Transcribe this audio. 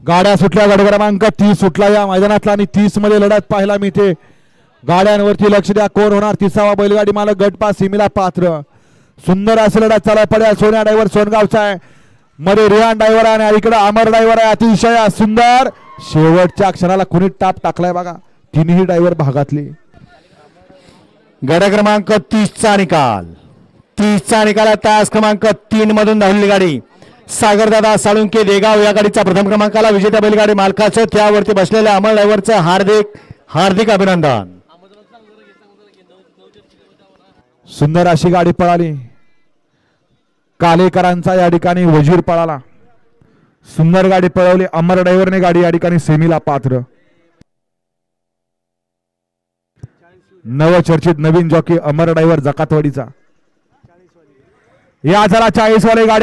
गाड्या सुटल्या, गाडी क्रमांक 30 सुटला या मैदानातला आणि 30 मध्ये लढत पाहायला मिळते. गाड्यांवरती लक्ष द्या, कोण होणार 30वा बैलगाडी मालक गटपास सीमेला पात्र. सुंदर असे लढत चालत पडेल. सोन्या ड्रायव्हर सोनगावचा आहे, मध्ये रिहान ड्रायव्हर आहे आणि इकडे अमर ड्रायव्हर आहे. अतिशय सुंदर शेवटच्या क्षणाला कुणी टाप टाकलाय बघा, तिन्ही ड्रायव्हर भागातले. गाड्या क्रमांक 30 चा निकाल. 30 चा निकाल. तास क्रमांक 3 मधून धावलेली गाडी सागरदादा साळुंके देगाव या गाडीचा प्रथम क्रमांकाला विजेता बैलगाडी मालकाचं त्यावरती बसलेल्या अमर ड्रायव्हरचं हार्दिक हार्दिक अभिनंदन. सुंदर अशी गाडी पळाली. कालेकरांचा या ठिकाणी वजीर पळाला. सुंदर गाडी पळवली. अमर ड्रायव्हरने गाडी या ठिकाणी सेमीला पात्र. नवचर्चित नवीन जॉकी अमर ड्रायव्हर जकातवाडीचा. या झाला 40 वाले गाड्या.